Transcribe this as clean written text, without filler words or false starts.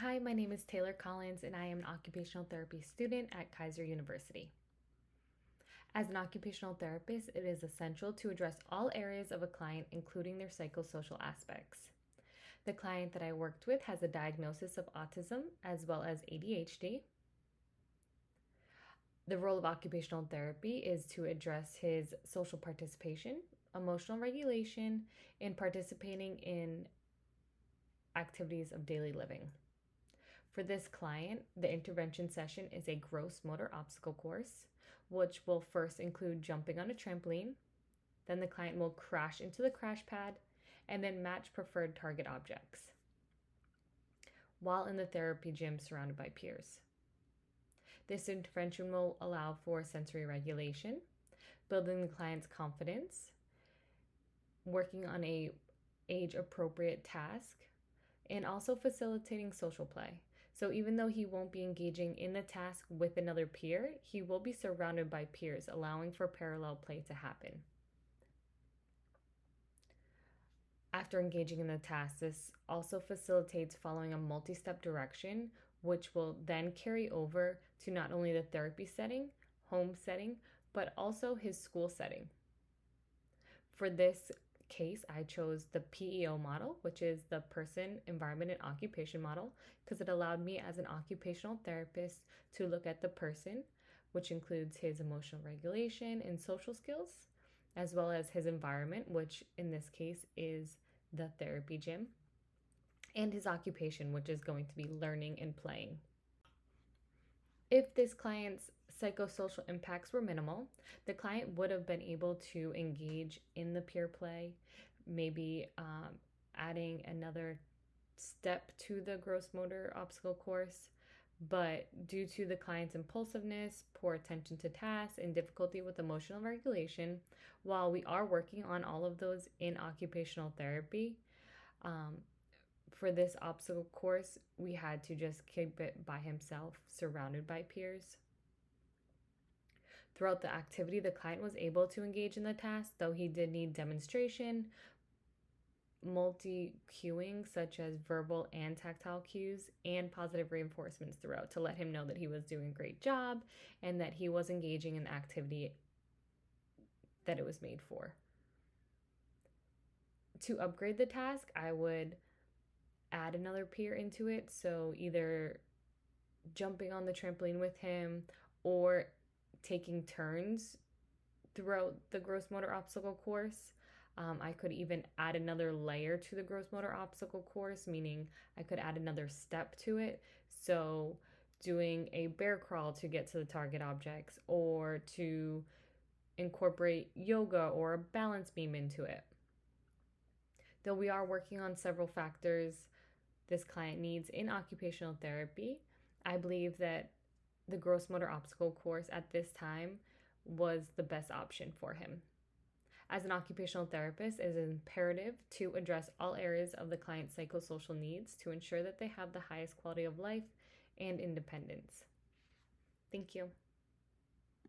Hi, my name is Taylor Collins, and I am an occupational therapy student at Kaiser University. As an occupational therapist, it is essential to address all areas of a client, including their psychosocial aspects. The client that I worked with has a diagnosis of autism as well as ADHD. The role of occupational therapy is to address his social participation, emotional regulation, and participating in activities of daily living. For this client, the intervention session is a gross motor obstacle course, which will first include jumping on a trampoline. Then the client will crash into the crash pad and then match preferred target objects while in the therapy gym surrounded by peers. This intervention will allow for sensory regulation, building the client's confidence, working on a age appropriate task, and also facilitating social play. So even though he won't be engaging in the task with another peer, he will be surrounded by peers, allowing for parallel play to happen. After engaging in the task, this also facilitates following a multi-step direction, which will then carry over to not only the therapy setting, home setting, but also his school setting. For this case, I chose the PEO model, which is the person, environment, and occupation model, because it allowed me as an occupational therapist to look at the person, which includes his emotional regulation and social skills, as well as his environment, which in this case is the therapy gym, and his occupation, which is going to be learning and playing. If this client's psychosocial impacts were minimal, the client would have been able to engage in the peer play, maybe adding another step to the gross motor obstacle course. But due to the client's impulsiveness, poor attention to tasks, and difficulty with emotional regulation, while we are working on all of those in occupational therapy, for this obstacle course, we had to just keep it by himself, surrounded by peers. Throughout the activity, the client was able to engage in the task, though he did need demonstration, multi-cueing, such as verbal and tactile cues, and positive reinforcements throughout to let him know that he was doing a great job and that he was engaging in the activity that it was made for. To upgrade the task, I would add another peer into it. So either jumping on the trampoline with him or taking turns throughout the gross motor obstacle course. I could even add another layer to the gross motor obstacle course, meaning I could add another step to it. So doing a bear crawl to get to the target objects, or to incorporate yoga or a balance beam into it. Though we are working on several factors this client needs in occupational therapy, I believe that the gross motor obstacle course at this time was the best option for him. As an occupational therapist, it is imperative to address all areas of the client's psychosocial needs to ensure that they have the highest quality of life and independence. Thank you.